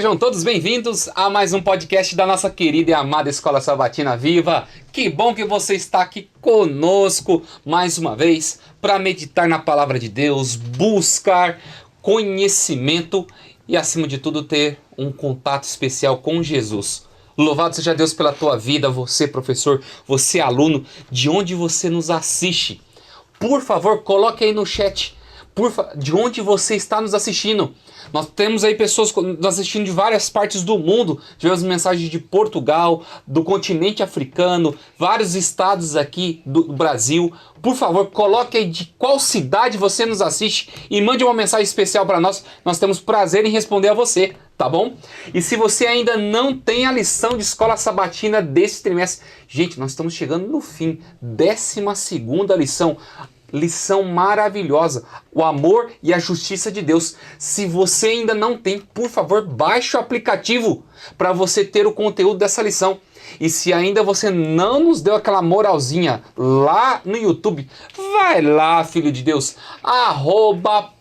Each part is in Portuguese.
Sejam todos bem-vindos a mais um podcast da nossa querida e amada Escola Sabatina Viva. Que bom que você está aqui conosco mais uma vez para meditar na Palavra de Deus, buscar conhecimento e, acima de tudo, ter um contato especial com Jesus. Louvado seja Deus pela tua vida, você professor, você aluno, de onde você nos assiste. Por favor, coloque aí no chat de onde você está nos assistindo. Nós temos aí pessoas nos assistindo de várias partes do mundo. Tivemos mensagens de Portugal, do continente africano, vários estados aqui do Brasil. Por favor, coloque aí de qual cidade você nos assiste e mande uma mensagem especial para nós. Nós temos prazer em responder a você, tá bom? E se você ainda não tem a lição de Escola Sabatina desse trimestre, gente, nós estamos chegando no fim, 12ª lição. Lição maravilhosa, o amor e a justiça de Deus. Se você ainda não tem, por favor, baixe o aplicativo para você ter o conteúdo dessa lição. E se ainda você não nos deu aquela moralzinha lá no YouTube, vai lá, filho de Deus,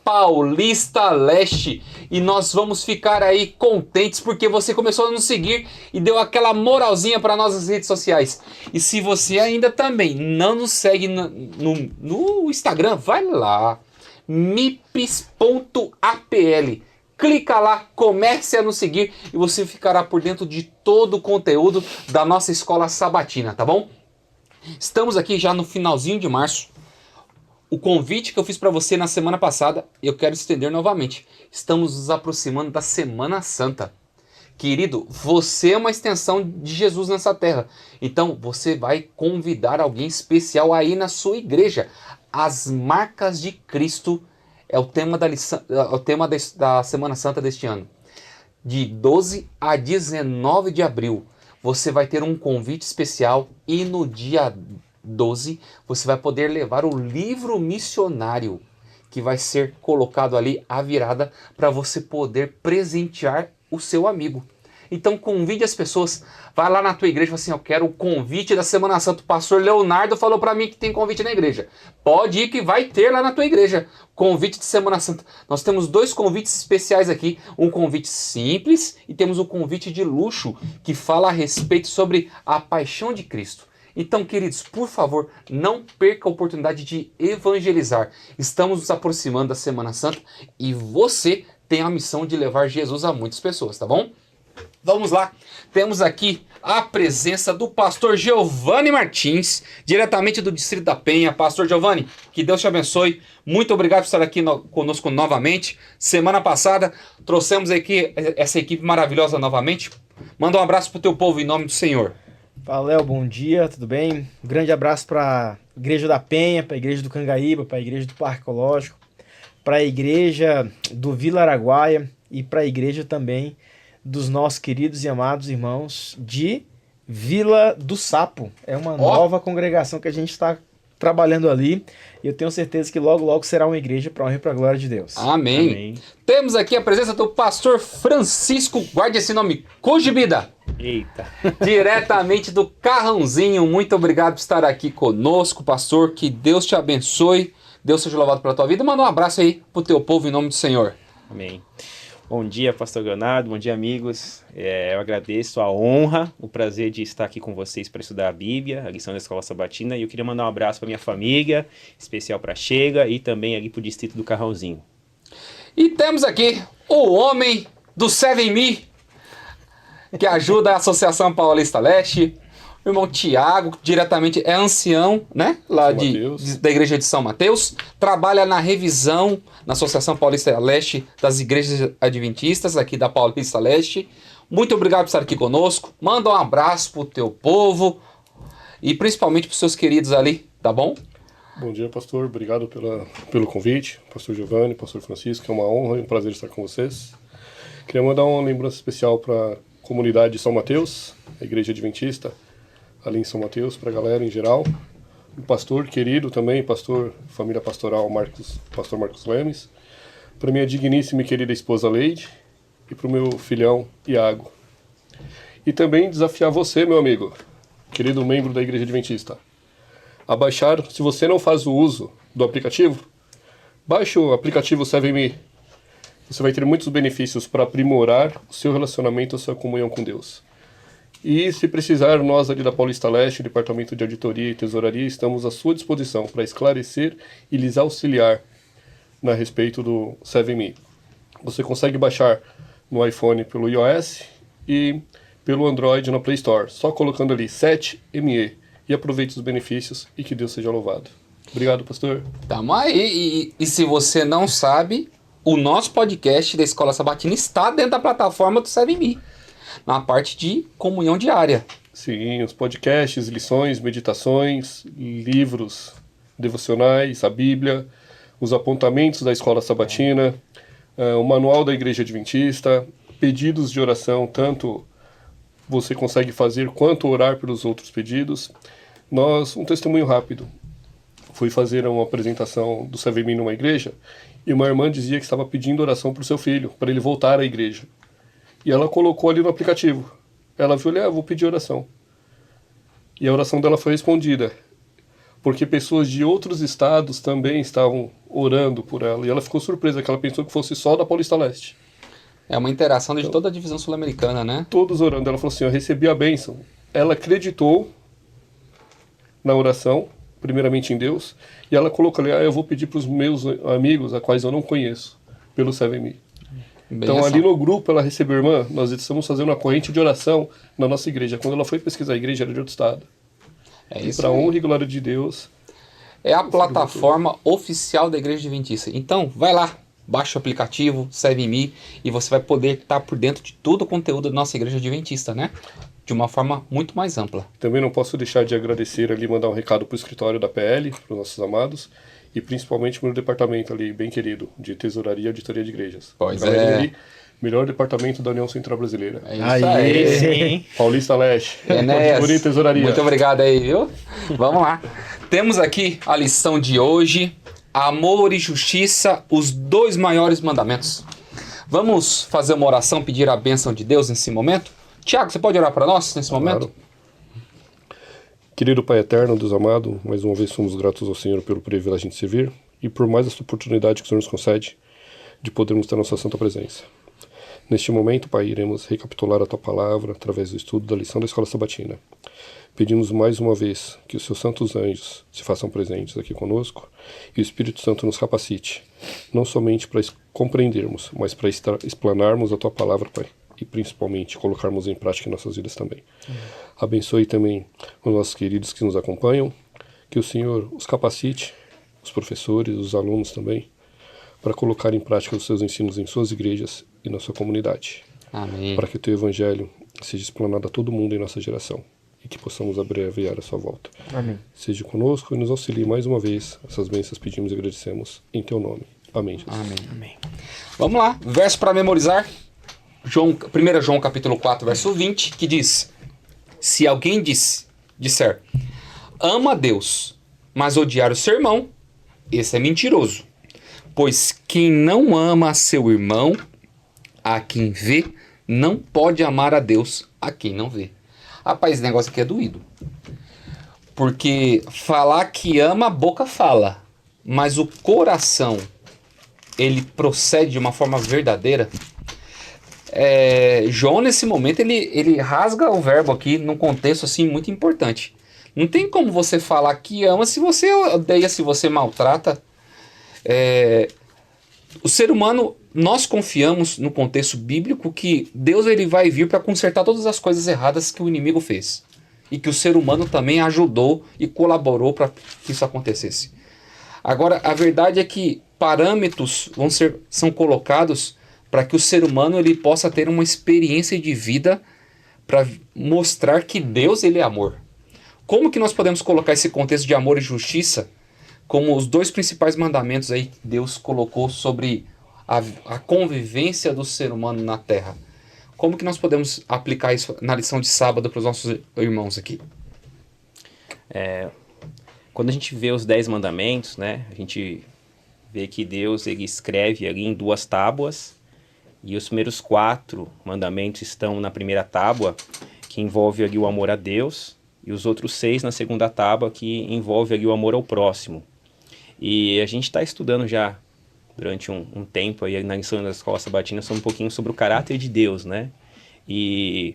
@PaulistaLeste, e nós vamos ficar aí contentes porque você começou a nos seguir e deu aquela moralzinha para nós nas redes sociais. E se você ainda também não nos segue no Instagram, vai lá, mips.apl. Clica lá, comece a nos seguir e você ficará por dentro de todo o conteúdo da nossa Escola Sabatina, tá bom? Estamos aqui já no finalzinho de março. O convite que eu fiz para você na semana passada, eu quero estender novamente. Estamos nos aproximando da Semana Santa. Querido, você é uma extensão de Jesus nessa terra. Então, você vai convidar alguém especial aí na sua igreja. As marcas de Cristo é o tema da Semana Santa deste ano. De 12 a 19 de abril, você vai ter um convite especial e no dia 12 você vai poder levar o livro missionário que vai ser colocado ali à virada para você poder presentear o seu amigo. Então convide as pessoas, vai lá na tua igreja e fala assim, eu quero o convite da Semana Santa. O pastor Leonardo falou para mim que tem convite na igreja. Pode ir que vai ter lá na tua igreja, convite de Semana Santa. Nós temos 2 convites especiais aqui, um convite simples e temos um convite de luxo que fala a respeito sobre a paixão de Cristo. Então, queridos, por favor, não perca a oportunidade de evangelizar. Estamos nos aproximando da Semana Santa e você tem a missão de levar Jesus a muitas pessoas, tá bom? Vamos lá, temos aqui a presença do pastor Giovanni Martins, diretamente do Distrito da Penha. Pastor Giovanni, que Deus te abençoe, muito obrigado por estar aqui conosco novamente. Semana passada trouxemos aqui essa equipe maravilhosa novamente. Manda um abraço para o teu povo em nome do Senhor. Fala, Léo, bom dia, tudo bem? Um grande abraço para a Igreja da Penha, para a Igreja do Cangaíba, para a Igreja do Parque Ecológico, para a Igreja do Vila Araguaia e para a Igreja também dos nossos queridos e amados irmãos de Vila do Sapo. É uma nova congregação que a gente está trabalhando ali e eu tenho certeza que logo, logo será uma igreja para a honra e para a glória de Deus. Amém. Amém. Temos aqui a presença do pastor Francisco, guarde esse nome, Cojibida. Eita. Diretamente do Carrãozinho. Muito obrigado por estar aqui conosco, pastor. Que Deus te abençoe. Deus seja louvado pela tua vida. Manda um abraço aí pro teu povo em nome do Senhor. Amém. Bom dia, pastor Leonardo, bom dia, amigos. Eu agradeço a honra, o prazer de estar aqui com vocês para estudar a Bíblia, a lição da Escola Sabatina, e eu queria mandar um abraço para minha família, especial para a Chega e também ali para o Distrito do Carrãozinho. E temos aqui o homem do 7Me, que ajuda a Associação Paulista Leste, o irmão Tiago, diretamente é ancião, né? Lá da igreja de São Mateus, trabalha na revisão na Associação Paulista Leste das Igrejas Adventistas, aqui da Paulista Leste. Muito obrigado por estar aqui conosco. Manda um abraço pro teu povo e principalmente pros seus queridos ali, tá bom? Bom dia, pastor. Obrigado pelo convite. Pastor Giovanni, pastor Francisco, é uma honra e um prazer estar com vocês. Queria mandar uma lembrança especial para a comunidade de São Mateus, a igreja adventista, ali em São Mateus, para a galera em geral. O pastor querido também, família pastoral, pastor Marcos Lemes. Para minha digníssima e querida esposa Leide. E para o meu filhão Iago. E também desafiar você, meu amigo, querido membro da Igreja Adventista, a baixar, se você não faz o uso do aplicativo, baixe o aplicativo 7Me. você vai ter muitos benefícios para aprimorar o seu relacionamento, a sua comunhão com Deus. E se precisar, nós ali da Paulista Leste, Departamento de Auditoria e Tesouraria, estamos à sua disposição para esclarecer e lhes auxiliar a respeito do 7Me. Você consegue baixar no iPhone pelo iOS e pelo Android na Play Store, só colocando ali 7Me, e aproveite os benefícios e que Deus seja louvado. Obrigado, pastor. Tamo aí. E se você não sabe, o nosso podcast da Escola Sabatina está dentro da plataforma do 7Me, na parte de comunhão diária. Sim, os podcasts, lições, meditações, livros devocionais, a Bíblia, os apontamentos da Escola Sabatina, o manual da Igreja Adventista, pedidos de oração, tanto você consegue fazer quanto orar pelos outros pedidos. Um testemunho rápido. Fui fazer uma apresentação do 7Me numa igreja e uma irmã dizia que estava pedindo oração para o seu filho, para ele voltar à igreja. E ela colocou ali no aplicativo. Ela viu ali, vou pedir oração. E a oração dela foi respondida, porque pessoas de outros estados também estavam orando por ela. E ela ficou surpresa, que ela pensou que fosse só da Paulista Leste. É uma interação de toda a divisão sul-americana, né? Todos orando. Ela falou assim, eu recebi a bênção. Ela acreditou na oração, primeiramente em Deus, e ela colocou ali, eu vou pedir para os meus amigos, a quais eu não conheço, pelo 7Me. Então ali no grupo ela recebeu, irmã, nós estamos fazendo uma corrente de oração na nossa igreja. Quando ela foi pesquisar a igreja, era de outro estado. É e isso para aí. honra e glória de Deus. É a plataforma oficial da Igreja Adventista. Então, vai lá, baixa o aplicativo 7Me e você vai poder estar por dentro de todo o conteúdo da nossa Igreja Adventista, né? De uma forma muito mais ampla. Também não posso deixar de agradecer ali, mandar um recado para o escritório da PL, para os nossos amados, e principalmente para o meu departamento ali, bem querido, de Tesouraria e Auditoria de Igrejas. Pois Galerinha é. ali, melhor departamento da União Central Brasileira. É isso aí. Sim. Paulista Leste. Enéas, Auditoria e Tesouraria. muito obrigado aí, viu? Vamos lá. Temos aqui a lição de hoje, amor e justiça, os 2 maiores mandamentos. Vamos fazer uma oração, pedir a bênção de Deus nesse momento? Tiago, você pode orar para nós nesse momento? Claro. Querido Pai eterno, Deus amado, mais uma vez somos gratos ao Senhor pelo privilégio de servir e por mais essa oportunidade que o Senhor nos concede de podermos ter nossa santa presença. Neste momento, Pai, iremos recapitular a Tua palavra através do estudo da lição da Escola Sabatina. Pedimos mais uma vez que os Seus santos anjos se façam presentes aqui conosco e o Espírito Santo nos capacite, não somente para compreendermos, mas para explanarmos a Tua palavra, Pai, e principalmente colocarmos em prática em nossas vidas também. Abençoe também os nossos queridos que nos acompanham, que o Senhor os capacite, os professores, os alunos também, para colocar em prática os seus ensinos em suas igrejas e na sua comunidade. Amém. Para que o teu evangelho seja explanado a todo mundo em nossa geração e que possamos abreviar a sua volta. Amém. Seja conosco e nos auxilie mais uma vez. Essas bênçãos pedimos e agradecemos em teu nome. Amém, Jesus. Amém. Amém. Vamos lá, verso para memorizar. 1 João capítulo 4, verso 20, que diz: se alguém disser, ama a Deus, mas odiar o seu irmão, esse é mentiroso. Pois quem não ama a seu irmão, a quem vê, não pode amar a Deus, a quem não vê. Rapaz, esse negócio aqui é doído. Porque falar que ama, a boca fala. Mas o coração, ele procede de uma forma verdadeira. João, nesse momento, ele rasga o verbo aqui num contexto assim muito importante. Não tem como você falar que ama se você odeia, se você maltrata. O ser humano, nós confiamos no contexto bíblico que Deus ele vai vir para consertar todas as coisas erradas que o inimigo fez. E que o ser humano também ajudou e colaborou para que isso acontecesse. Agora, a verdade é que parâmetros são colocados para que o ser humano ele possa ter uma experiência de vida para mostrar que Deus ele é amor. Como que nós podemos colocar esse contexto de amor e justiça como os 2 principais mandamentos aí que Deus colocou sobre a convivência do ser humano na Terra? Como que nós podemos aplicar isso na lição de sábado para os nossos irmãos aqui? Quando a gente vê os 10 mandamentos, né, a gente vê que Deus ele escreve ali em 2 tábuas, e os primeiros 4 mandamentos estão na primeira tábua, que envolve ali o amor a Deus, e os outros 6 na segunda tábua, que envolve ali o amor ao próximo. E a gente está estudando já durante um tempo aí na lição da escola sabatina sobre um pouquinho sobre o caráter de Deus, né? E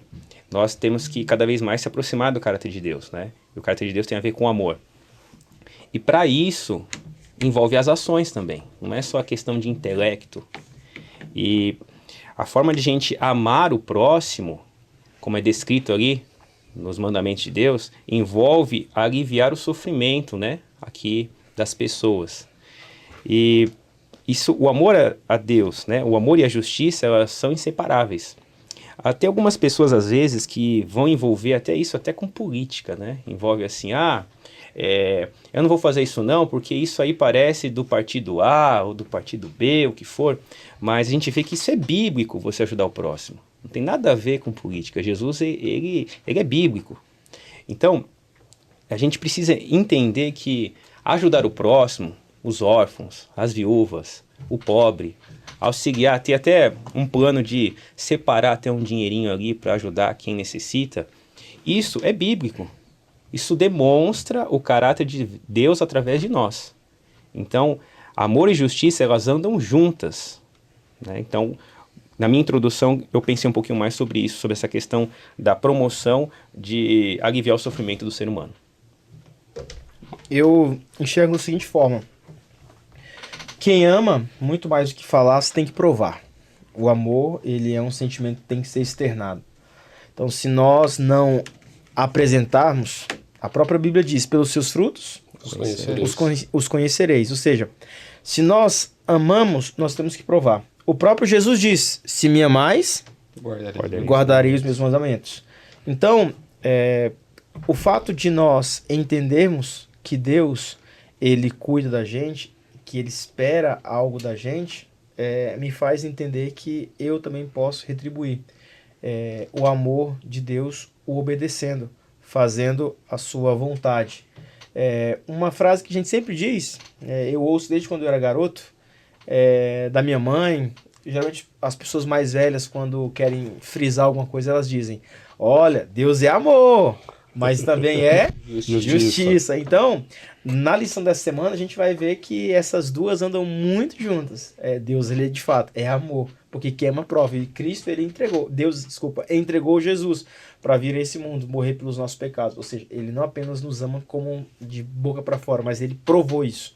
nós temos que cada vez mais se aproximar do caráter de Deus, né? E o caráter de Deus tem a ver com o amor. E para isso envolve as ações também, não é só a questão de intelecto. E a forma de a gente amar o próximo, como é descrito ali nos mandamentos de Deus, envolve aliviar o sofrimento, né, aqui das pessoas. E isso, o amor a Deus, né, o amor e a justiça, elas são inseparáveis. Até algumas pessoas, às vezes, que vão envolver até isso, até com política, né, envolve assim, eu não vou fazer isso não, porque isso aí parece do partido A ou do partido B, o que for, mas a gente vê que isso é bíblico, você ajudar o próximo. Não tem nada a ver com política. Jesus, ele é bíblico. Então, a gente precisa entender que ajudar o próximo, os órfãos, as viúvas, o pobre, auxiliar, ter até um plano de separar até um dinheirinho ali para ajudar quem necessita, isso é bíblico. Isso demonstra o caráter de Deus através de nós. Então, amor e justiça, elas andam juntas, né? Então, na minha introdução, eu pensei um pouquinho mais sobre isso, sobre essa questão da promoção de aliviar o sofrimento do ser humano. Eu enxergo da seguinte forma. Quem ama, muito mais do que falar, você tem que provar. O amor, ele é um sentimento que tem que ser externado. Então, se nós não apresentarmos, a própria Bíblia diz, pelos seus frutos, os conhecereis. Ou seja, se nós amamos, nós temos que provar. O próprio Jesus diz, se me amais, guardarei os meus mandamentos. Então, o fato de nós entendermos que Deus, ele cuida da gente, que ele espera algo da gente, me faz entender que eu também posso retribuir o amor de Deus o obedecendo, fazendo a sua vontade. Uma frase que a gente sempre diz, eu ouço desde quando eu era garoto, da minha mãe. Geralmente as pessoas mais velhas, quando querem frisar alguma coisa, elas dizem, olha, Deus é amor, mas também é justiça. Então, na lição dessa semana, a gente vai ver que essas duas andam muito juntas. Deus, ele de fato é amor, porque quem ama prova. E Cristo, ele entregou Jesus para vir a esse mundo, morrer pelos nossos pecados. Ou seja, ele não apenas nos ama como de boca para fora, mas ele provou isso.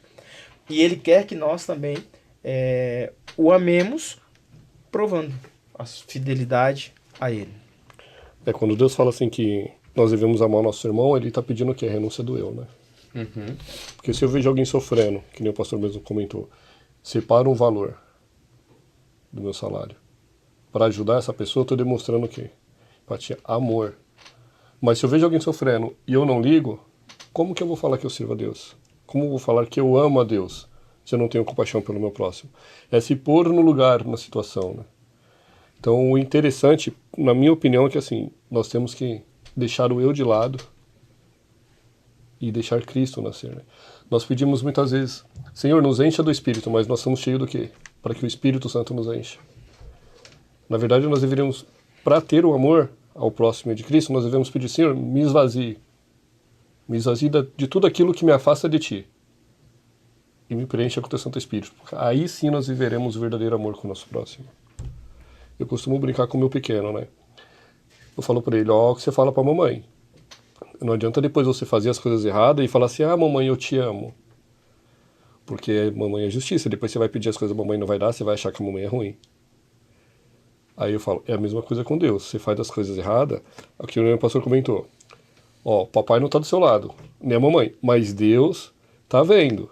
E ele quer que nós também o amemos, provando a fidelidade a ele. Quando Deus fala assim que nós devemos amar o nosso irmão, ele está pedindo o quê? A renúncia do eu, né? Uhum. Porque se eu vejo alguém sofrendo, que nem o pastor mesmo comentou, separa um valor do meu salário para ajudar essa pessoa, eu estou demonstrando o quê? Empatia, amor. Mas se eu vejo alguém sofrendo e eu não ligo, como que eu vou falar que eu sirvo a Deus? Como eu vou falar que eu amo a Deus se eu não tenho compaixão pelo meu próximo? É se pôr no lugar, na situação, né? Então, o interessante, na minha opinião, é que assim, nós temos que deixar o eu de lado e deixar Cristo nascer, né? Nós pedimos muitas vezes, Senhor, nos encha do Espírito, mas nós somos cheios do quê? Para que o Espírito Santo nos encha. Na verdade, nós deveríamos, para ter o amor ao próximo e de Cristo, nós devemos pedir, Senhor, me esvazie de tudo aquilo que me afasta de Ti e me preencha com o Teu Santo Espírito. Aí sim nós viveremos o verdadeiro amor com o nosso próximo. Eu costumo brincar com o meu pequeno, né? Eu falo para ele, o que você fala para a mamãe. Não adianta depois você fazer as coisas erradas e falar assim, mamãe, eu te amo. Porque mamãe é justiça, depois você vai pedir as coisas, a mamãe não vai dar, você vai achar que a mamãe é ruim. Aí eu falo, é a mesma coisa com Deus. Você faz as coisas erradas, aqui o meu pastor comentou, papai não está do seu lado, nem a mamãe, mas Deus está vendo.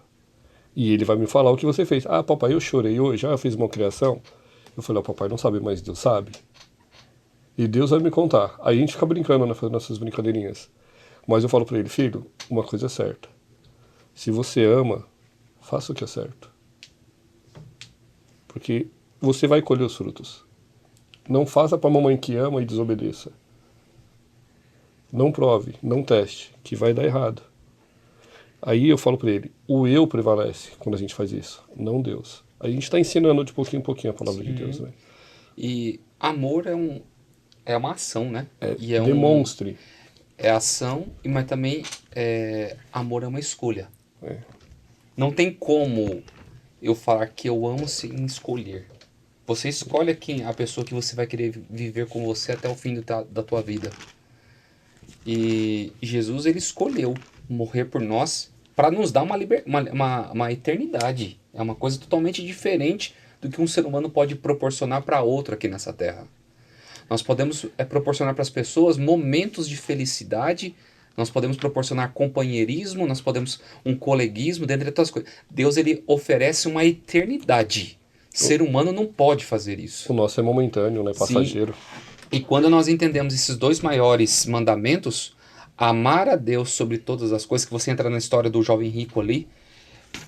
E ele vai me falar o que você fez. Papai, eu chorei hoje, eu fiz uma criação. Eu falei, o papai não sabe, mas Deus sabe. E Deus vai me contar. Aí a gente fica brincando, né, fazendo essas brincadeirinhas. Mas eu falo para ele, filho, uma coisa é certa. Se você ama, faça o que é certo. Porque você vai colher os frutos. Não faça para a mamãe que ama e desobedeça. Não prove, não teste, que vai dar errado. Aí eu falo para ele, o eu prevalece quando a gente faz isso, não Deus. A gente está ensinando de pouquinho em pouquinho a palavra de Deus, né? E amor é uma ação, né? Demonstre. É ação, mas também amor é uma escolha. Não tem como eu falar que eu amo sem escolher. Você escolhe a pessoa que você vai querer viver com você até o fim da tua vida. E Jesus, ele escolheu morrer por nós para nos dar uma eternidade. É uma coisa totalmente diferente do que um ser humano pode proporcionar para outro aqui nessa terra. Nós podemos proporcionar para as pessoas momentos de felicidade, nós podemos proporcionar companheirismo, nós podemos um coleguismo, dentre outras coisas. Deus, ele oferece uma eternidade. Ser humano não pode fazer isso. O nosso é momentâneo, né? Passageiro. Sim. E quando nós entendemos esses dois maiores mandamentos, amar a Deus sobre todas as coisas, que você entra na história do jovem rico ali,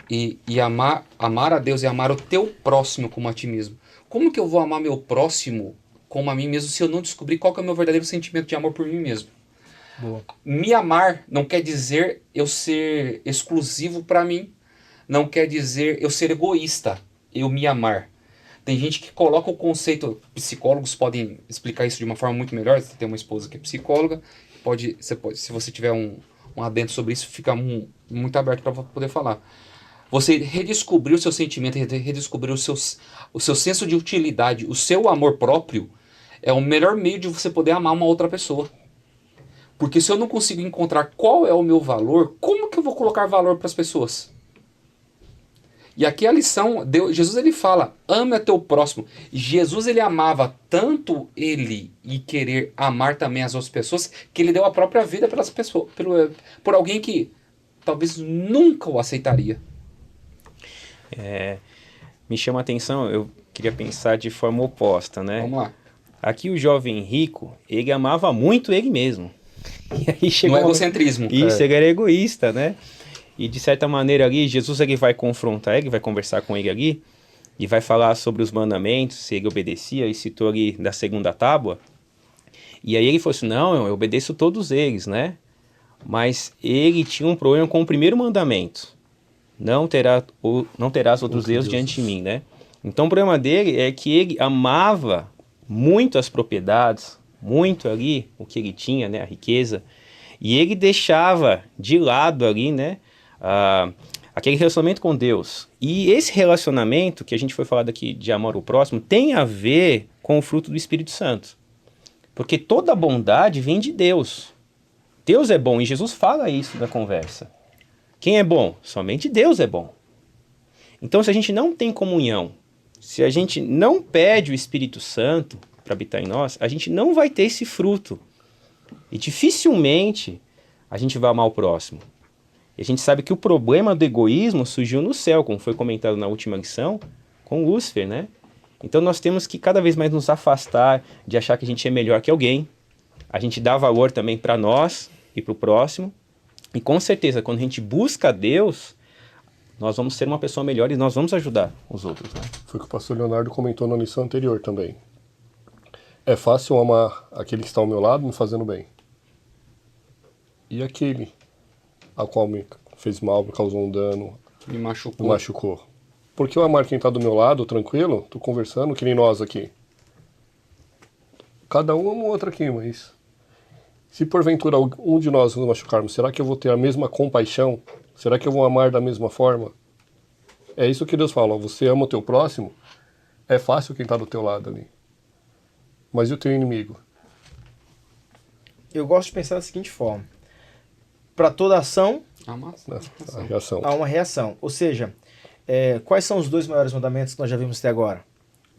e amar a Deus e amar o teu próximo como a ti mesmo. Como que eu vou amar meu próximo como a mim mesmo se eu não descobrir qual que é o meu verdadeiro sentimento de amor por mim mesmo? Boa. Me amar não quer dizer eu ser exclusivo para mim, não quer dizer eu ser egoísta, eu me amar. Tem gente que coloca o conceito, psicólogos podem explicar isso de uma forma muito melhor. Você tem uma esposa que é psicóloga, se você tiver um adendo sobre isso, fica muito aberto para poder falar. Você redescobrir o seu sentimento, redescobrir o seu senso de utilidade, o seu amor próprio, é o melhor meio de você poder amar uma outra pessoa. Porque se eu não consigo encontrar qual é o meu valor, como que eu vou colocar valor para as pessoas? E aqui a lição, Jesus ele fala, ame a teu próximo. Jesus ele amava tanto ele e querer amar também as outras pessoas, que ele deu a própria vida pelas pessoas, por alguém que talvez nunca o aceitaria. Me chama a atenção, eu queria pensar de forma oposta, né? Vamos lá. Aqui o jovem rico, ele amava muito ele mesmo. E aí chegou No egocentrismo. Isso, ele era egoísta, né? E de certa maneira ali, Jesus ele vai confrontar ele, vai conversar com ele ali, e vai falar sobre os mandamentos, se ele obedecia, e citou ali da segunda tábua. E aí ele falou assim, não, eu obedeço todos eles, né? Mas ele tinha um problema com o primeiro mandamento. Não terás outros deuses diante de mim, né? Então o problema dele é que ele amava muito as propriedades, muito ali o que ele tinha, né? A riqueza. E ele deixava de lado ali, né? Aquele relacionamento com Deus. E esse relacionamento, que a gente foi falar daqui de amor ao próximo, tem a ver com o fruto do Espírito Santo. Porque toda bondade vem de Deus. Deus é bom, e Jesus fala isso na conversa. Quem é bom? Somente Deus é bom. Então, se a gente não tem comunhão, se a gente não pede o Espírito Santo para habitar em nós, a gente não vai ter esse fruto. E dificilmente a gente vai amar o próximo. E a gente sabe que o problema do egoísmo surgiu no céu, como foi comentado na última lição, com Lúcifer, né? Então nós temos que cada vez mais nos afastar de achar que a gente é melhor que alguém. A gente dá valor também para nós e para o próximo. E com certeza, quando a gente busca Deus, nós vamos ser uma pessoa melhor e nós vamos ajudar os outros, né? Foi o que o pastor Leonardo comentou na lição anterior também. É fácil amar aquele que está ao meu lado me fazendo bem. E aquele a qual me fez mal, me causou um dano, Me machucou. me machucou. Porque eu amar quem está do meu lado, tranquilo, tô conversando, que nem nós aqui. Cada um ama o outro aqui, mas se porventura um de nós nos machucarmos, será que eu vou ter a mesma compaixão? Será que eu vou amar da mesma forma? É isso que Deus fala, ó, você ama o teu próximo, é fácil quem está do teu lado ali. Mas e o teu inimigo? Eu gosto de pensar da seguinte forma. Para toda ação, A reação. há uma reação. Ou seja, quais são os dois maiores mandamentos que nós já vimos até agora?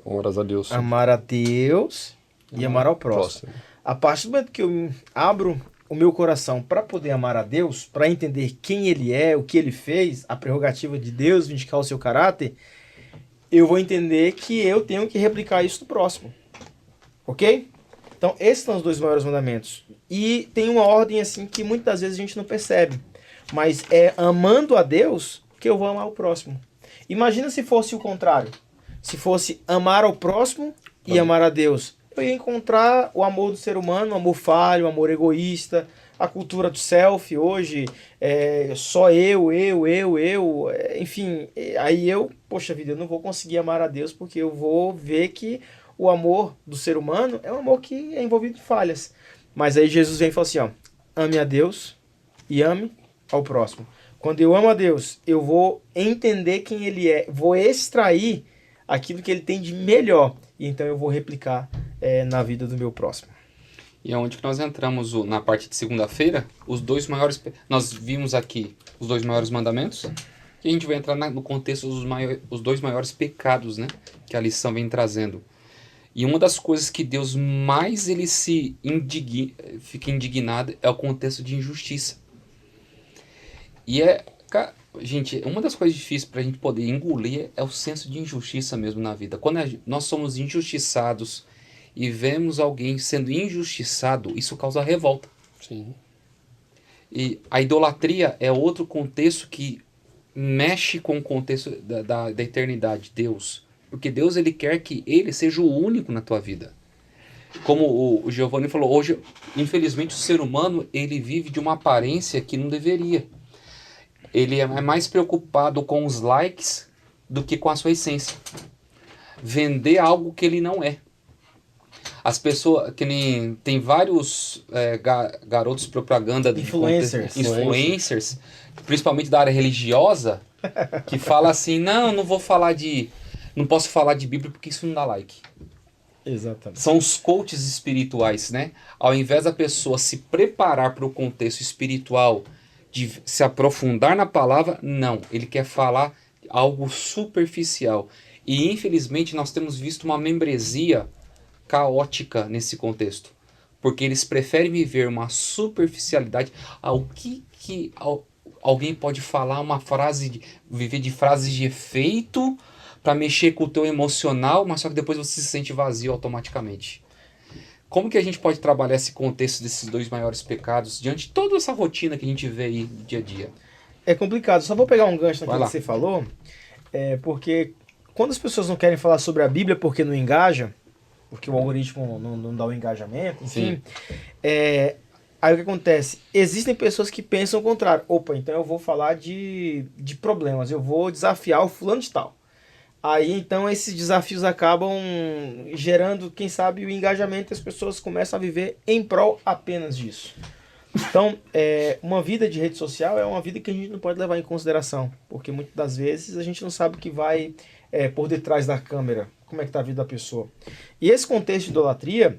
Amar a Deus. Amar a Deus e amar ao próximo. A partir do momento que eu abro o meu coração para poder amar a Deus, para entender quem Ele é, o que Ele fez, a prerrogativa de Deus, vindicar o seu caráter, eu vou entender que eu tenho que replicar isso no próximo. Ok? Então, esses são os dois maiores mandamentos. E tem uma ordem assim que muitas vezes a gente não percebe. Mas é amando a Deus que eu vou amar o próximo. Imagina se fosse o contrário. Se fosse amar ao próximo e amar a Deus. Eu ia encontrar o amor do ser humano, o amor falho, o amor egoísta, a cultura do selfie hoje, só eu, enfim, aí poxa vida, eu não vou conseguir amar a Deus porque eu vou ver que o amor do ser humano é um amor que é envolvido em falhas. Mas aí Jesus vem e fala assim, ó, ame a Deus e ame ao próximo. Quando eu amo a Deus, eu vou entender quem Ele é, vou extrair aquilo que Ele tem de melhor, e então eu vou replicar na vida do meu próximo. E é onde que nós entramos na parte de segunda-feira, nós vimos aqui os 2 maiores mandamentos, e a gente vai entrar no contexto os 2 maiores pecados, né, que a lição vem trazendo. E uma das coisas que Deus mais ele fica indignado é o contexto de injustiça. E gente, uma das coisas difíceis para a gente poder engolir é o senso de injustiça mesmo na vida. Quando nós somos injustiçados e vemos alguém sendo injustiçado, isso causa revolta. Sim. E a idolatria é outro contexto que mexe com o contexto da eternidade, Deus. Porque Deus ele quer que ele seja o único na tua vida. Como o Giovanni falou, hoje, infelizmente, o ser humano ele vive de uma aparência que não deveria. Ele é mais preocupado com os likes do que com a sua essência. Vender algo que ele não é. As pessoas, que nem tem vários garotos propaganda de influencers, principalmente da área religiosa, que fala assim, não posso falar de Bíblia porque isso não dá like. Exatamente. São os coaches espirituais, né? Ao invés da pessoa se preparar para o contexto espiritual, de se aprofundar na palavra, não. Ele quer falar algo superficial. E infelizmente nós temos visto uma membresia caótica nesse contexto. Porque eles preferem viver uma superficialidade ao que alguém pode falar uma frase, viver de frases de efeito para mexer com o teu emocional, mas só que depois você se sente vazio automaticamente. Como que a gente pode trabalhar esse contexto desses 2 maiores pecados diante de toda essa rotina que a gente vê aí no dia a dia? É complicado. Só vou pegar um gancho naquilo que você falou, porque quando as pessoas não querem falar sobre a Bíblia porque não engaja, porque o algoritmo não dá o engajamento, enfim, aí o que acontece? Existem pessoas que pensam o contrário. Opa, então eu vou falar de problemas, eu vou desafiar o fulano de tal. Aí, então, esses desafios acabam gerando, quem sabe, o engajamento e as pessoas começam a viver em prol apenas disso. Então, uma vida de rede social é uma vida que a gente não pode levar em consideração, porque muitas das vezes a gente não sabe o que vai por detrás da câmera, como é que está a vida da pessoa. E esse contexto de idolatria,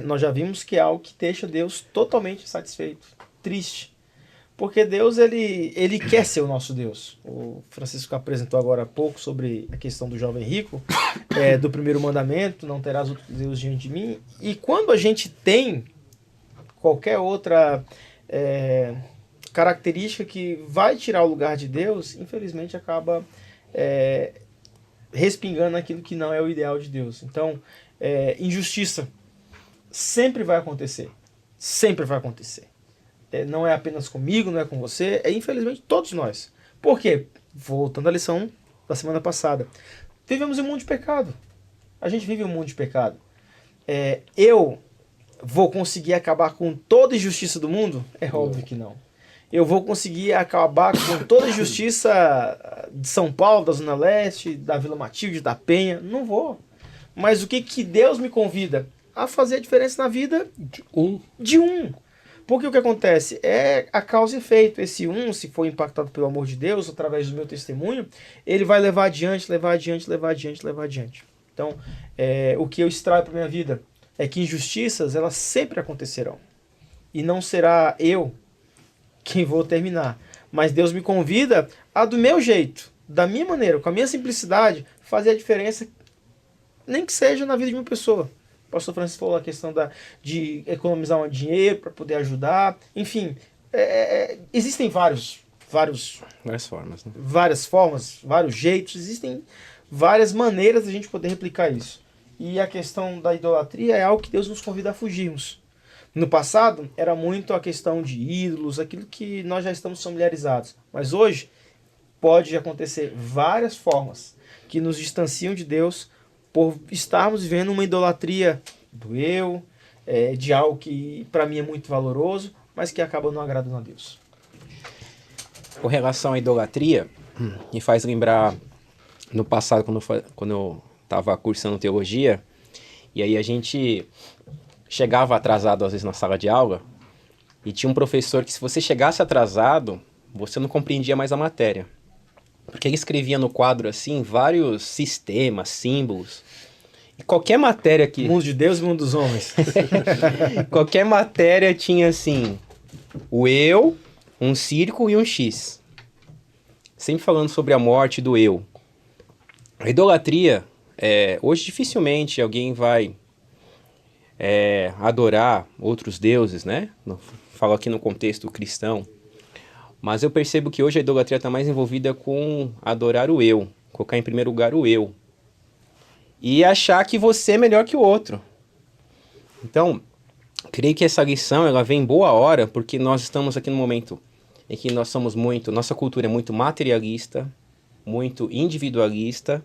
nós já vimos que é algo que deixa Deus totalmente insatisfeito, triste. Porque Deus, ele quer ser o nosso Deus. O Francisco apresentou agora há pouco sobre a questão do jovem rico, do primeiro mandamento, não terás outro Deus diante de mim. E quando a gente tem qualquer outra característica que vai tirar o lugar de Deus, infelizmente acaba respingando aquilo que não é o ideal de Deus. Então, injustiça sempre vai acontecer. Sempre vai acontecer. Não é apenas comigo, não é com você, infelizmente todos nós. Por quê? Voltando à lição da semana passada. Vivemos em um mundo de pecado. A gente vive em um mundo de pecado. Eu vou conseguir acabar com toda a injustiça do mundo? É óbvio que não. Eu vou conseguir acabar com toda a injustiça de São Paulo, da Zona Leste, da Vila Matilde, da Penha? Não vou. Mas o que Deus me convida? A fazer a diferença na vida de um. Porque o que acontece é a causa e efeito. Esse se for impactado pelo amor de Deus, através do meu testemunho, ele vai levar adiante, levar adiante, levar adiante, levar adiante. Então, o que eu extraio para minha vida é que injustiças, elas sempre acontecerão. E não será eu quem vou terminar. Mas Deus me convida a, do meu jeito, da minha maneira, com a minha simplicidade, fazer a diferença, nem que seja na vida de uma pessoa. O pastor Francisco falou a questão de economizar um dinheiro para poder ajudar. Enfim, existem várias formas, né? Várias formas, vários jeitos. Existem várias maneiras de a gente poder replicar isso. E a questão da idolatria é algo que Deus nos convida a fugirmos. No passado, era muito a questão de ídolos, aquilo que nós já estamos familiarizados. Mas hoje, pode acontecer várias formas que nos distanciam de Deus por estarmos vivendo uma idolatria do eu, de algo que para mim é muito valoroso, mas que acaba não agradando a Deus. Com relação à idolatria, me faz lembrar no passado, quando eu estava cursando teologia, e aí a gente chegava atrasado às vezes na sala de aula, e tinha um professor que se você chegasse atrasado, você não compreendia mais a matéria. Porque ele escrevia no quadro, assim, vários sistemas, símbolos. E qualquer matéria que... Mundo de Deus e mundo dos homens. Qualquer matéria tinha, assim, o eu, um círculo e um X. Sempre falando sobre a morte do eu. A idolatria, hoje dificilmente alguém vai adorar outros deuses, né? Falo aqui no contexto cristão. Mas eu percebo que hoje a idolatria está mais envolvida com adorar o eu. Colocar em primeiro lugar o eu. E achar que você é melhor que o outro. Então, creio que essa lição ela vem em boa hora, porque nós estamos aqui no momento em que nós somos nossa cultura é muito materialista, muito individualista,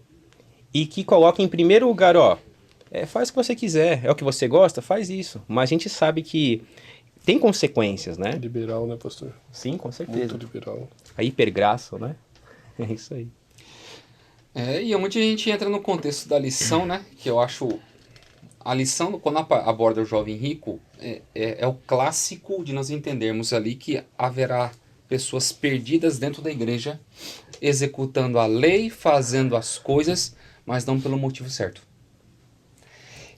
e que coloca em primeiro lugar, faz o que você quiser, é o que você gosta, faz isso. Mas a gente sabe que tem consequências, né? Liberal, né, pastor? Sim, com certeza. Muito liberal. A hipergraça, né? É isso aí. E onde a gente entra no contexto da lição, né? Que eu acho... A lição, quando aborda o jovem rico, é o clássico de nós entendermos ali que haverá pessoas perdidas dentro da igreja, executando a lei, fazendo as coisas, mas não pelo motivo certo.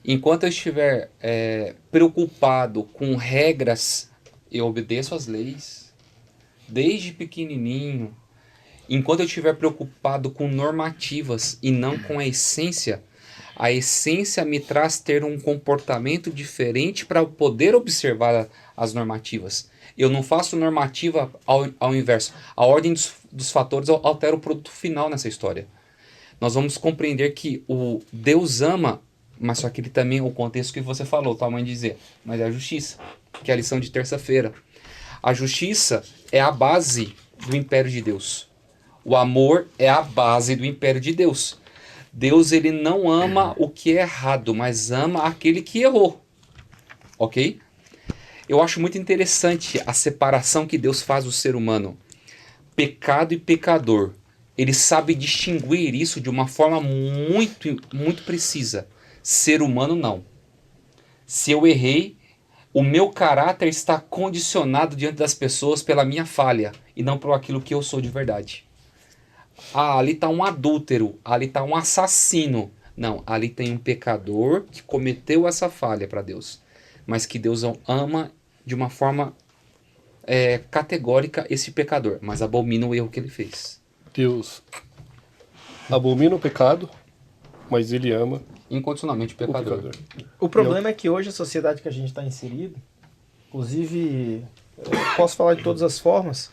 Enquanto eu estiver preocupado com regras, eu obedeço às leis, desde pequenininho. Enquanto eu estiver preocupado com normativas e não com a essência me traz ter um comportamento diferente para poder observar as normativas. Eu não faço normativa ao inverso. A ordem dos fatores altera o produto final nessa história. Nós vamos compreender que o Deus ama, mas só que ele também, o contexto que você falou, tua mãe dizia, mas é a justiça, que é a lição de terça-feira. A justiça é a base do império de Deus. O amor é a base do império de Deus. Deus, ele não ama o que é errado, mas ama aquele que errou. Ok? Eu acho muito interessante a separação que Deus faz do ser humano. Pecado e pecador. Ele sabe distinguir isso de uma forma muito, muito precisa. Ser humano, não. Se eu errei, o meu caráter está condicionado diante das pessoas pela minha falha e não por aquilo que eu sou de verdade. Ali está um adúltero, ali está um assassino. Não, ali tem um pecador que cometeu essa falha para Deus. Mas que Deus ama de uma forma categórica esse pecador, mas abomina o erro que ele fez. Deus abomina o pecado, mas ele ama Incondicionalmente o pecador. O problema é que hoje a sociedade que a gente está inserido, inclusive, eu posso falar de todas as formas,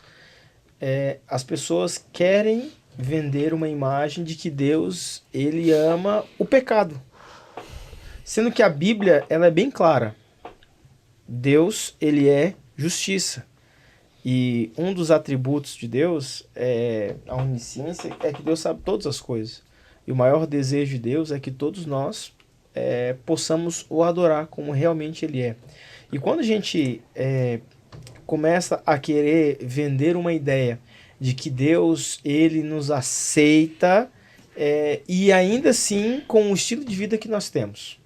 as pessoas querem vender uma imagem de que Deus, ele ama o pecado. Sendo que a Bíblia, ela é bem clara. Deus, ele é justiça. E um dos atributos de Deus, a onisciência, é que Deus sabe todas as coisas. E o maior desejo de Deus é que todos nós possamos o adorar como realmente ele é. E quando a gente começa a querer vender uma ideia de que Deus, ele nos aceita, e ainda assim com o estilo de vida que nós temos,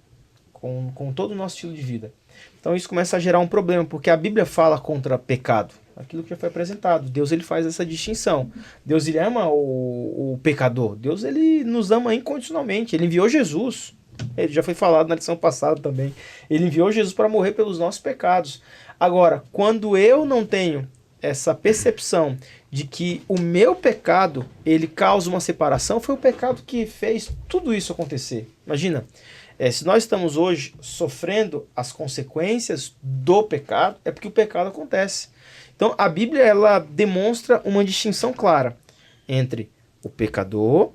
com todo o nosso estilo de vida. Então isso começa a gerar um problema, porque a Bíblia fala contra pecado, aquilo que já foi apresentado. Deus, ele faz essa distinção. Deus, ele ama o pecador. Deus, ele nos ama incondicionalmente. Ele enviou Jesus. Ele já foi falado na lição passada também. Ele enviou Jesus para morrer pelos nossos pecados. Agora, quando eu não tenho essa percepção de que o meu pecado, ele causa uma separação, foi o pecado que fez tudo isso acontecer. Imagina, se nós estamos hoje sofrendo as consequências do pecado, é porque o pecado acontece. Então a Bíblia, ela demonstra uma distinção clara entre o pecador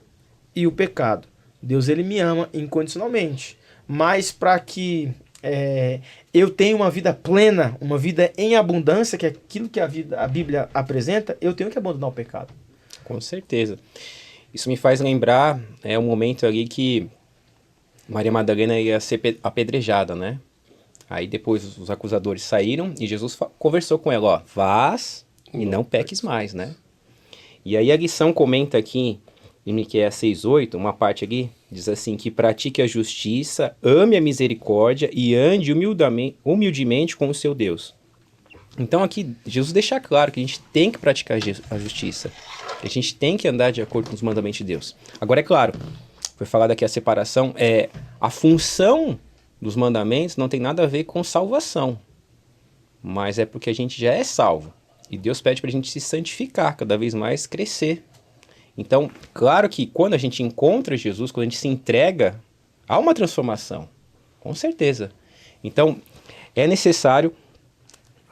e o pecado. Deus, ele me ama incondicionalmente, mas para que eu tenha uma vida plena, uma vida em abundância, que é aquilo que a Bíblia apresenta, eu tenho que abandonar o pecado. Com certeza. Isso me faz lembrar um momento ali que Maria Madalena ia ser apedrejada, né? Aí depois os acusadores saíram e Jesus conversou com ela, vás e não peques mais, né? E aí a lição comenta aqui em Miqueias 6:8, uma parte aqui, diz assim, que pratique a justiça, ame a misericórdia e ande humildemente com o seu Deus. Então aqui, Jesus deixa claro que a gente tem que praticar a justiça. A gente tem que andar de acordo com os mandamentos de Deus. Agora, é claro, foi falado aqui a separação, a função dos mandamentos não tem nada a ver com salvação. Mas é porque a gente já é salvo. E Deus pede para a gente se santificar, cada vez mais crescer. Então, claro que quando a gente encontra Jesus, quando a gente se entrega, há uma transformação. Com certeza. Então, é necessário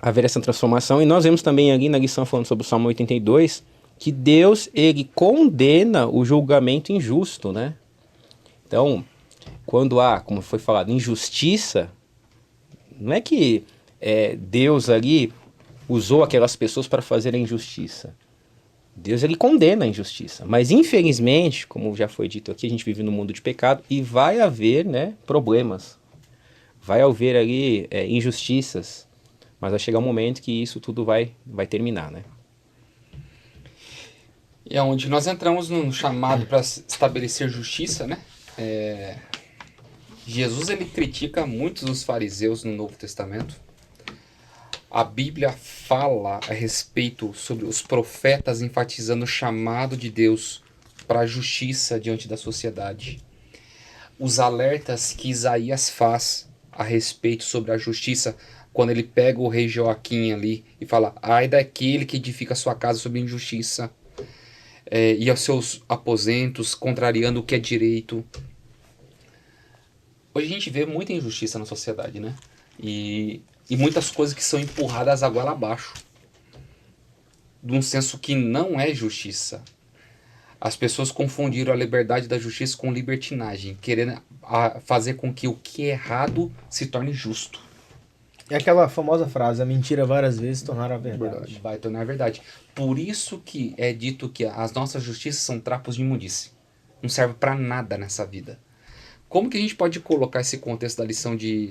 haver essa transformação. E nós vemos também ali na lição falando sobre o Salmo 82, que Deus, ele condena o julgamento injusto, né? Então, quando há, como foi falado, injustiça, não é que Deus ali usou aquelas pessoas para fazer a injustiça. Deus, ele condena a injustiça. Mas, infelizmente, como já foi dito aqui, a gente vive num mundo de pecado e vai haver, né, problemas. Vai haver ali injustiças. Mas vai chegar um momento que isso tudo vai terminar, né? E é onde nós entramos no chamado para estabelecer justiça, né? Jesus, ele critica muitos dos fariseus no Novo Testamento. A Bíblia fala a respeito sobre os profetas enfatizando o chamado de Deus para a justiça diante da sociedade. Os alertas que Isaías faz a respeito sobre a justiça, quando ele pega o rei Joaquim ali e fala: ai daquele que edifica sua casa sobre injustiça, e aos seus aposentos, contrariando o que é direito. Hoje a gente vê muita injustiça na sociedade, né? E muitas coisas que são empurradas a goela abaixo, de um senso que não é justiça. As pessoas confundiram a liberdade da justiça com libertinagem, querendo fazer com que o que é errado se torne justo. É aquela famosa frase: a mentira várias vezes tornar a verdade. Vai tornar a verdade. Por isso que é dito que as nossas justiças são trapos de imundície. Não serve para nada nessa vida. Como que a gente pode colocar esse contexto da lição de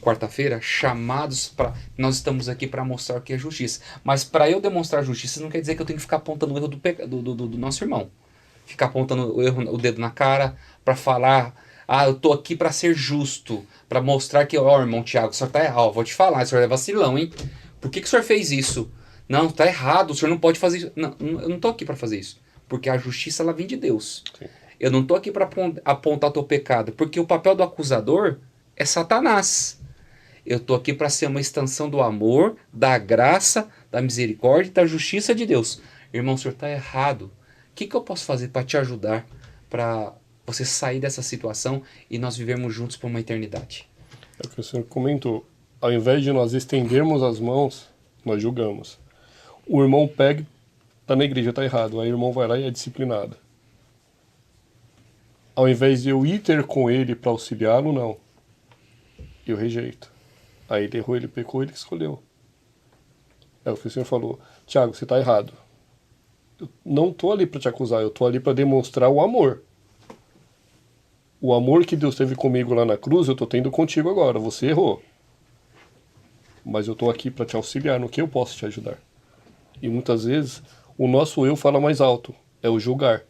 quarta-feira? Chamados para... Nós estamos aqui para mostrar o que é justiça. Mas para eu demonstrar justiça não quer dizer que eu tenho que ficar apontando o erro do nosso irmão. Ficar apontando o dedo na cara para falar: eu tô aqui para ser justo. Para mostrar que, irmão Tiago, o senhor tá errado. Vou te falar, o senhor é vacilão, hein? Por que o senhor fez isso? Não, tá errado, o senhor não pode fazer isso. Não, eu não tô aqui para fazer isso. Porque a justiça, ela vem de Deus. Sim. Eu não estou aqui para apontar teu pecado, porque o papel do acusador é Satanás. Eu estou aqui para ser uma extensão do amor, da graça, da misericórdia e da justiça de Deus. Irmão, o senhor está errado. O que eu posso fazer para te ajudar, para você sair dessa situação e nós vivermos juntos por uma eternidade? É o que o senhor comentou. Ao invés de nós estendermos as mãos, nós julgamos. O irmão pega, está na igreja, está errado. Aí o irmão vai lá e é disciplinado. Ao invés de eu ir ter com ele para auxiliá-lo, não. Eu rejeito. Aí ele errou, ele pecou, ele escolheu. É o que o senhor falou. Tiago, você está errado. Eu não estou ali para te acusar, eu estou ali para demonstrar o amor. O amor que Deus teve comigo lá na cruz, eu estou tendo contigo agora. Você errou. Mas eu estou aqui para te auxiliar no que eu posso te ajudar. E muitas vezes o nosso eu fala mais alto. É o julgar.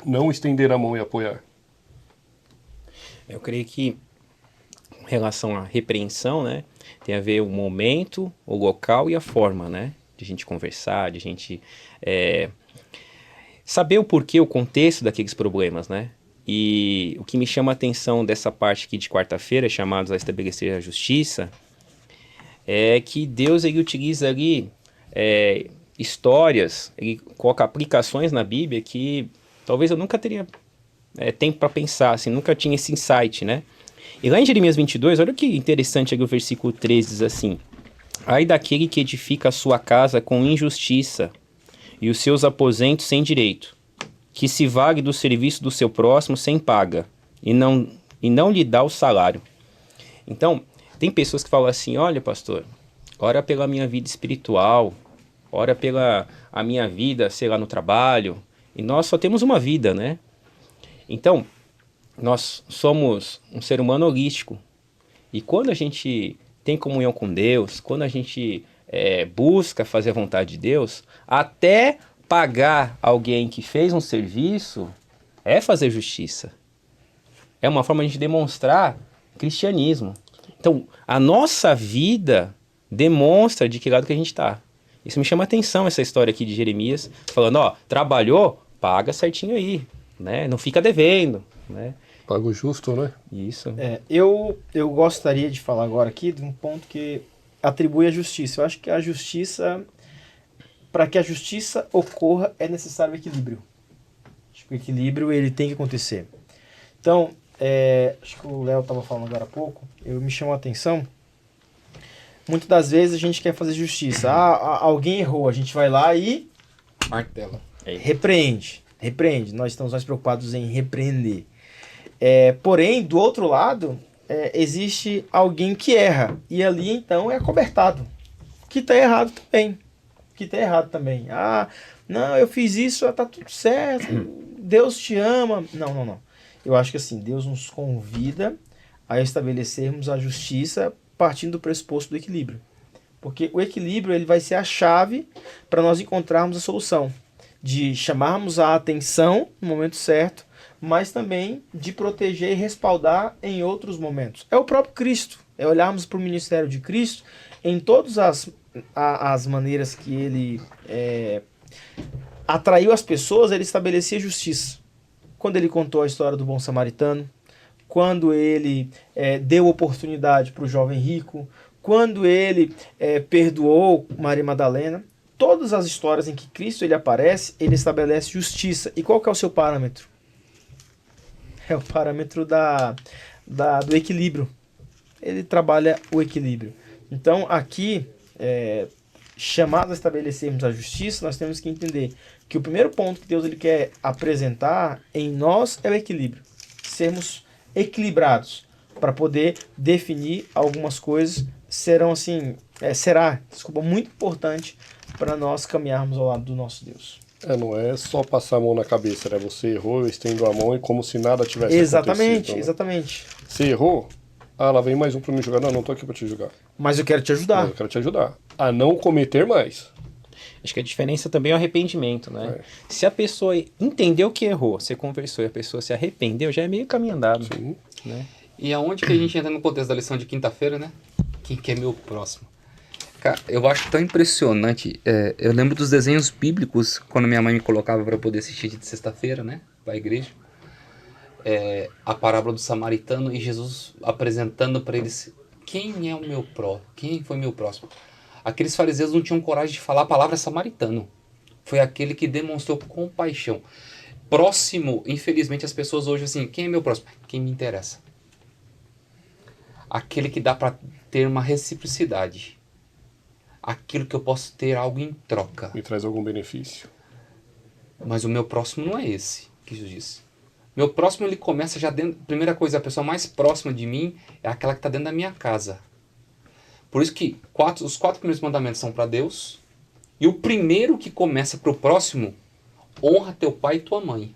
Não estender a mão e apoiar. Eu creio que, em relação à repreensão, né, tem a ver o momento, o local e a forma, né, de a gente conversar, de a gente saber o porquê, o contexto daqueles problemas, né. E o que me chama a atenção dessa parte aqui de quarta-feira, chamados a estabelecer a justiça, é que Deus, ele utiliza ali histórias, ele coloca aplicações na Bíblia que talvez eu nunca teria tempo para pensar, assim, nunca tinha esse insight, né? E lá em Jeremias 22, olha que interessante aqui o versículo 13, diz assim: ai daquele que edifica a sua casa com injustiça e os seus aposentos sem direito, que se vale do serviço do seu próximo sem paga e não lhe dá o salário. Então, tem pessoas que falam assim: olha, pastor, ora pela minha vida espiritual, ora pela a minha vida, sei lá, no trabalho. E nós só temos uma vida, né? Então, nós somos um ser humano holístico. E quando a gente tem comunhão com Deus, quando a gente busca fazer a vontade de Deus, até pagar alguém que fez um serviço é fazer justiça. É uma forma de a gente demonstrar cristianismo. Então, a nossa vida demonstra de que lado que a gente está. Isso me chama a atenção, essa história aqui de Jeremias, falando, ó, trabalhou, paga certinho aí, né? Não fica devendo, né? Pago justo, né? Isso. Eu gostaria de falar agora aqui de um ponto que atribui a justiça. Eu acho que a justiça, para que a justiça ocorra, é necessário equilíbrio. Acho que o equilíbrio ele tem que acontecer. Então, acho que o Léo estava falando agora há pouco, me chamou a atenção. Muitas das vezes a gente quer fazer justiça. Alguém errou, a gente vai lá e Martela. repreende. Nós estamos mais preocupados em repreender. Porém, do outro lado, existe alguém que erra. E ali, então, é acobertado. Que está errado também. Não, eu fiz isso, tá tudo certo. Deus te ama. Não. Eu acho que assim, Deus nos convida a estabelecermos a justiça partindo do pressuposto do equilíbrio. Porque o equilíbrio ele vai ser a chave para nós encontrarmos a solução. De chamarmos a atenção no momento certo, mas também de proteger e respaldar em outros momentos. É o próprio Cristo. É olharmos para o ministério de Cristo em todas as maneiras que ele atraiu as pessoas, ele estabelecia justiça. Quando ele contou a história do bom samaritano, quando ele deu oportunidade para o jovem rico, quando ele perdoou Maria Madalena, todas as histórias em que Cristo ele aparece, ele estabelece justiça. E qual que é o seu parâmetro? É o parâmetro do equilíbrio. Ele trabalha o equilíbrio. Então, aqui, chamados a estabelecermos a justiça, nós temos que entender que o primeiro ponto que Deus ele quer apresentar em nós é o equilíbrio. Sermos equilibrados para poder definir algumas coisas será muito importante para nós caminharmos ao lado do nosso Deus. Não é só passar a mão na cabeça, né? Você errou, eu estendo a mão e como se nada tivesse acontecido. Exatamente. Você errou, lá vem mais um para me julgar. Não tô aqui para te julgar. Mas eu quero te ajudar. Eu quero te ajudar a não cometer mais. Acho que a diferença também é o arrependimento, né? Se a pessoa entendeu que errou, você conversou e a pessoa se arrependeu, já é meio caminho andado. Sim. Né? E aonde que a gente entra no contexto da lição de quinta-feira, né? Quem que é meu próximo? Cara, eu acho tão impressionante. Eu lembro dos desenhos bíblicos, quando minha mãe me colocava para poder assistir de sexta-feira, né? Pra igreja. A parábola do samaritano e Jesus apresentando para eles quem é o meu próximo, quem foi meu próximo. Aqueles fariseus não tinham coragem de falar a palavra samaritano. Foi aquele que demonstrou compaixão. Próximo, infelizmente as pessoas hoje assim, quem é meu próximo? Quem me interessa. Aquele que dá para ter uma reciprocidade. Aquilo que eu posso ter algo em troca. Me traz algum benefício. Mas o meu próximo não é esse que Jesus disse. Meu próximo ele começa já dentro. Primeira coisa, a pessoa mais próxima de mim é aquela que está dentro da minha casa. Por isso que os 4 primeiros mandamentos são para Deus. E o primeiro que começa para o próximo, honra teu pai e tua mãe.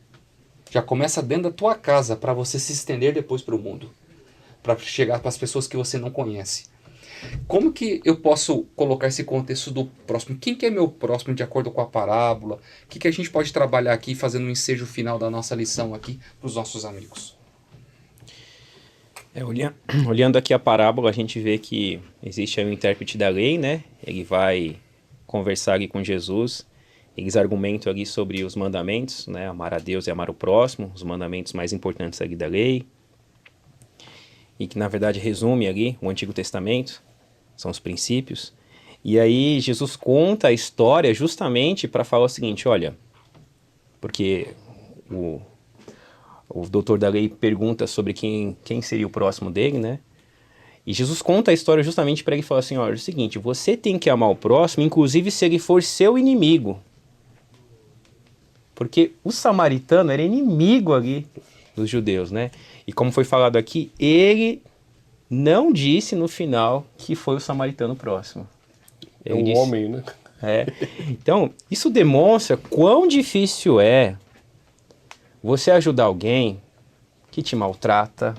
Já começa dentro da tua casa para você se estender depois para o mundo. Para chegar para as pessoas que você não conhece. Como que eu posso colocar esse contexto do próximo? Quem que é meu próximo de acordo com a parábola? O que a gente pode trabalhar aqui fazendo um ensejo final da nossa lição aqui para os nossos amigos? Olhando aqui a parábola, a gente vê que existe aí um intérprete da lei, né? Ele vai conversar ali com Jesus. Eles argumentam ali sobre os mandamentos, né? Amar a Deus e amar o próximo, os mandamentos mais importantes ali da lei. E que na verdade resume ali o Antigo Testamento, são os princípios. E aí Jesus conta a história justamente para falar o seguinte, olha, porque o doutor da lei pergunta sobre quem seria o próximo dele, né? E Jesus conta a história justamente para ele falar assim, olha, é o seguinte, você tem que amar o próximo, inclusive se ele for seu inimigo. Porque o samaritano era inimigo ali dos judeus, né? E como foi falado aqui, ele não disse no final que foi o samaritano próximo. Ele disse, homem, né? Então, isso demonstra quão difícil é você ajudar alguém que te maltrata,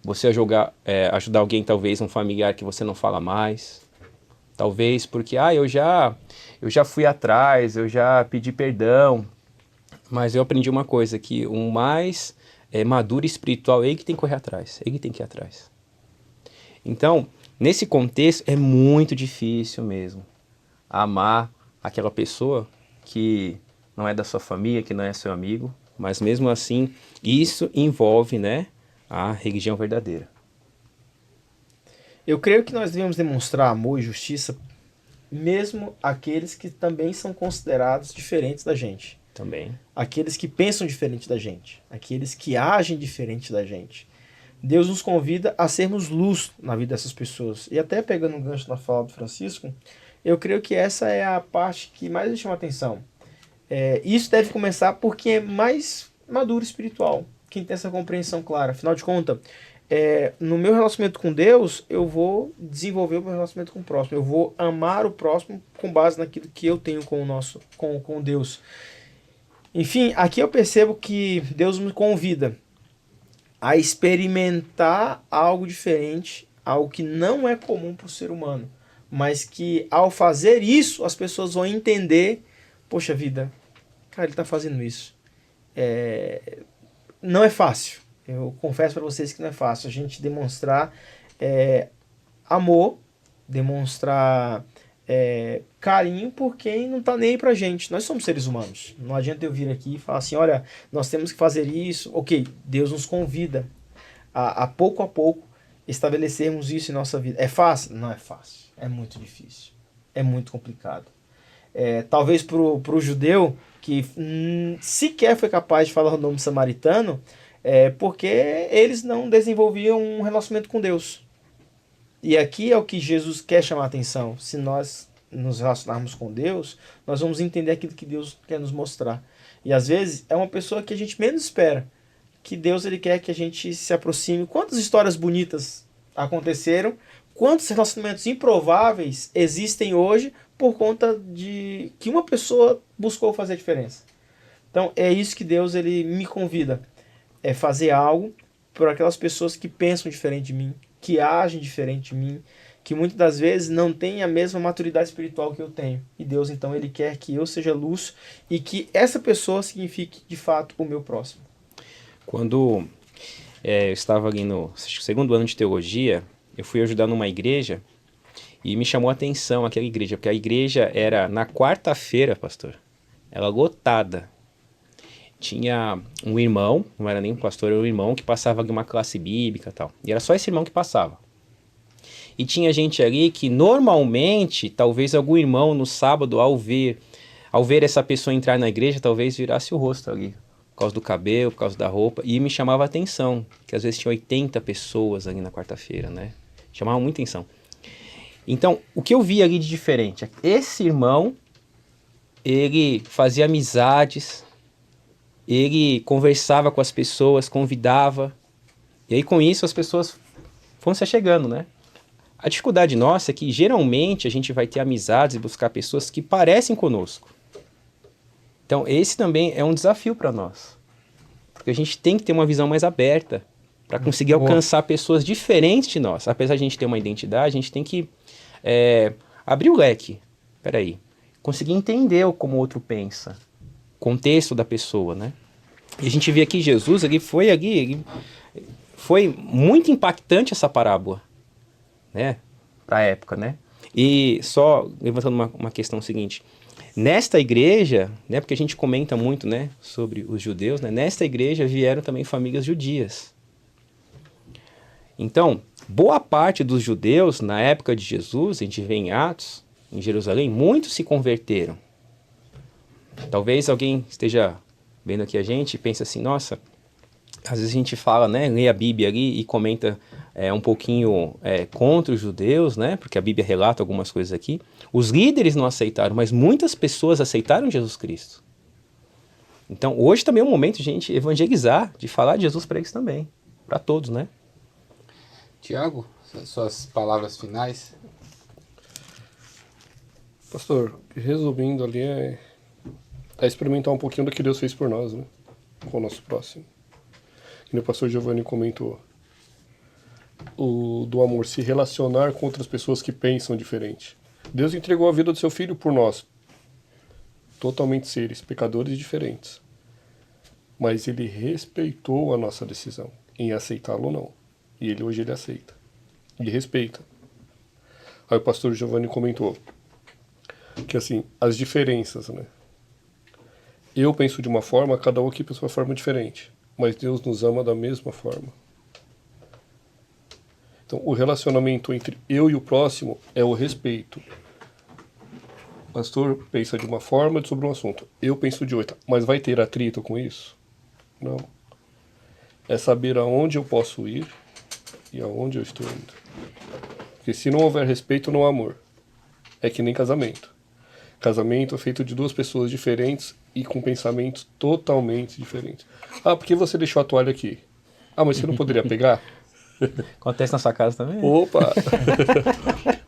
você ajudar alguém, talvez um familiar que você não fala mais, talvez porque, eu já fui atrás, eu já pedi perdão, mas eu aprendi uma coisa, que o mais maduro espiritual é ele que tem que correr atrás, ele tem que ir atrás. Então, nesse contexto é muito difícil mesmo amar aquela pessoa que não é da sua família, que não é seu amigo, mas mesmo assim isso envolve, né, a religião verdadeira. Eu creio que nós devemos demonstrar amor e justiça mesmo àqueles que também são considerados diferentes da gente. Também. Aqueles que pensam diferente da gente. Aqueles que agem diferente da gente. Deus nos convida a sermos luz na vida dessas pessoas. E até pegando um gancho na fala do Francisco, eu creio que essa é a parte que mais me chama a atenção. Isso deve começar por quem é mais maduro espiritual, quem tem essa compreensão clara. Afinal de contas, no meu relacionamento com Deus, eu vou desenvolver o meu relacionamento com o próximo. Eu vou amar o próximo com base naquilo que eu tenho com Deus. Enfim, aqui eu percebo que Deus me convida a experimentar algo diferente, algo que não é comum para o ser humano, mas que ao fazer isso, as pessoas vão entender, poxa vida, cara, ele está fazendo isso. Não é fácil. Eu confesso para vocês que não é fácil a gente demonstrar amor, demonstrar carinho por quem não tá nem aí pra gente. Nós somos seres humanos. Não adianta eu vir aqui e falar assim, olha, nós temos que fazer isso. Ok, Deus nos convida a pouco estabelecermos isso em nossa vida. É fácil? Não é fácil. É muito difícil. É muito complicado. Talvez pro judeu que sequer foi capaz de falar o nome samaritano, porque eles não desenvolviam um relacionamento com Deus. E aqui é o que Jesus quer chamar a atenção. Se nós nos relacionarmos com Deus, nós vamos entender aquilo que Deus quer nos mostrar. E às vezes é uma pessoa que a gente menos espera, que Deus ele quer que a gente se aproxime. Quantas histórias bonitas aconteceram, quantos relacionamentos improváveis existem hoje por conta de que uma pessoa buscou fazer a diferença. Então é isso que Deus ele me convida, é fazer algo por aquelas pessoas que pensam diferente de mim, que agem diferente de mim, que muitas das vezes não têm a mesma maturidade espiritual que eu tenho. E Deus, então, ele quer que eu seja luz e que essa pessoa signifique, de fato, o meu próximo. Quando eu estava ali no segundo ano de teologia, eu fui ajudar numa igreja e me chamou a atenção aquela igreja, porque a igreja era na quarta-feira, pastor, ela lotada. Tinha um irmão, não era nem um pastor, era um irmão que passava ali uma classe bíblica e tal. E era só esse irmão que passava. E tinha gente ali que normalmente, talvez algum irmão no sábado, ao ver essa pessoa entrar na igreja, talvez virasse o rosto ali. Por causa do cabelo, por causa da roupa. E me chamava a atenção, que às vezes tinha 80 pessoas ali na quarta-feira, né? Chamava muita atenção. Então, o que eu vi ali de diferente? Esse irmão, ele fazia amizades, ele conversava com as pessoas, convidava, e aí com isso as pessoas foram se achegando, né? A dificuldade nossa é que geralmente a gente vai ter amizades e buscar pessoas que parecem conosco. Então esse também é um desafio para nós, porque a gente tem que ter uma visão mais aberta para conseguir alcançar pessoas diferentes de nós. Apesar de a gente ter uma identidade, a gente tem que abrir o leque, conseguir entender como o outro pensa, contexto da pessoa, né? E a gente vê aqui Jesus, ele foi muito impactante essa parábola, né? Para a época, né? E só levantando uma questão seguinte, nesta igreja, né? Porque a gente comenta muito, né? Sobre os judeus, né? Nesta igreja vieram também famílias judias. Então, boa parte dos judeus, na época de Jesus, a gente vê em Atos, em Jerusalém, muitos se converteram. Talvez alguém esteja vendo aqui a gente e pense assim, nossa, às vezes a gente fala, né, lê a Bíblia ali e comenta um pouquinho contra os judeus, né, porque a Bíblia relata algumas coisas aqui. Os líderes não aceitaram, mas muitas pessoas aceitaram Jesus Cristo. Então, hoje também é um momento de a gente evangelizar, de falar de Jesus para eles também, para todos, né? Tiago, suas palavras finais. Pastor, resumindo ali, é experimentar um pouquinho do que Deus fez por nós, né? Com o nosso próximo. E o pastor Giovanni comentou do amor, se relacionar com outras pessoas que pensam diferente. Deus entregou a vida do seu filho por nós, totalmente seres, pecadores diferentes. Mas ele respeitou a nossa decisão em aceitá-lo ou não. E hoje ele aceita. Ele respeita. Aí o pastor Giovanni comentou que, assim, as diferenças, né? Eu penso de uma forma, cada um aqui pensa de uma forma diferente. Mas Deus nos ama da mesma forma. Então, o relacionamento entre eu e o próximo é o respeito. O pastor pensa de uma forma sobre um assunto. Eu penso de outra. Mas vai ter atrito com isso? Não. É saber aonde eu posso ir e aonde eu estou indo. Porque se não houver respeito, não há amor. É que nem casamento. Casamento é feito de duas pessoas diferentes e com pensamentos totalmente diferentes. Ah, por que você deixou a toalha aqui? Ah, mas você não poderia pegar? Acontece na sua casa também? Opa!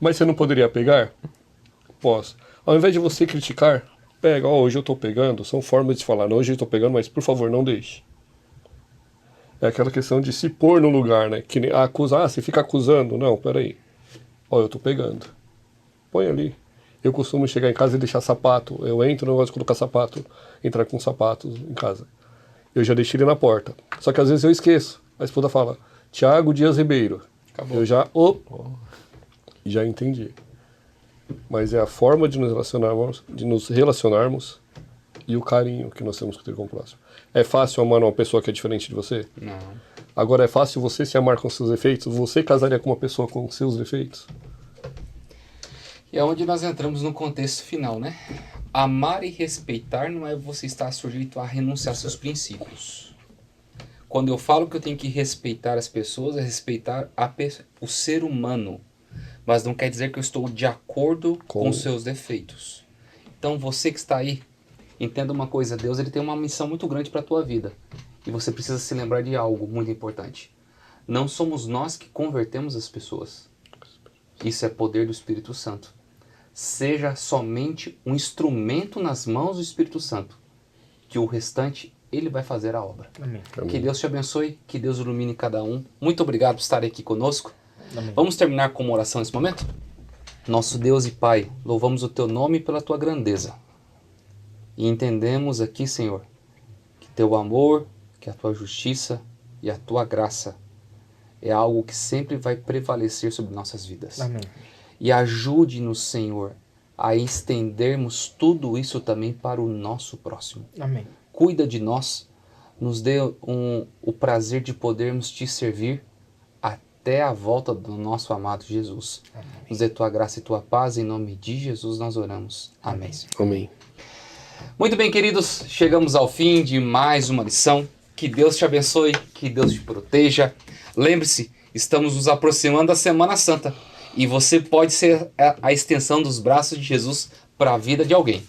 Mas você não poderia pegar? Posso. Ao invés de você criticar, pega, ó, hoje eu tô pegando, são formas de falar, não, hoje eu tô pegando, mas por favor, não deixe. É aquela questão de se pôr no lugar, né? Que nem acusar, você fica acusando. Não, peraí. Ó, eu tô pegando. Põe ali. Eu costumo chegar em casa e deixar sapato. Eu entro, não gosto de colocar sapato, entrar com sapatos em casa. Eu já deixei ele na porta. Só que às vezes eu esqueço. A esposa fala, Tiago Dias Ribeiro. Acabou. Eu já, já entendi. Mas é a forma de nos relacionarmos e o carinho que nós temos que ter com o próximo. É fácil amar uma pessoa que é diferente de você? Não. Agora é fácil você se amar com seus defeitos? Você casaria com uma pessoa com seus defeitos? E é onde nós entramos no contexto final, né? Amar e respeitar não é você estar sujeito a renunciar aos seus princípios. Quando eu falo que eu tenho que respeitar as pessoas, é respeitar o ser humano. Mas não quer dizer que eu estou de acordo com os seus defeitos. Então você que está aí, entenda uma coisa, Deus ele tem uma missão muito grande para a tua vida. E você precisa se lembrar de algo muito importante. Não somos nós que convertemos as pessoas. Isso é poder do Espírito Santo. Seja somente um instrumento nas mãos do Espírito Santo, que o restante ele vai fazer a obra. Amém. Que Deus te abençoe, que Deus ilumine cada um. Muito obrigado por estar aqui conosco. Amém. Vamos terminar com uma oração nesse momento? Nosso Deus e Pai, louvamos o Teu nome pela Tua grandeza. E entendemos aqui, Senhor, que Teu amor, que a Tua justiça e a Tua graça é algo que sempre vai prevalecer sobre nossas vidas. Amém. E ajude-nos, Senhor, a estendermos tudo isso também para o nosso próximo. Amém. Cuida de nós, nos dê o prazer de podermos Te servir até a volta do nosso amado Jesus. Amém. Nos dê Tua graça e Tua paz, em nome de Jesus nós oramos. Amém. Amém. Muito bem, queridos, chegamos ao fim de mais uma lição. Que Deus te abençoe, que Deus te proteja. Lembre-se, estamos nos aproximando da Semana Santa e você pode ser a extensão dos braços de Jesus para a vida de alguém.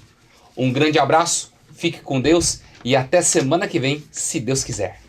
Um grande abraço, fique com Deus e até semana que vem, se Deus quiser.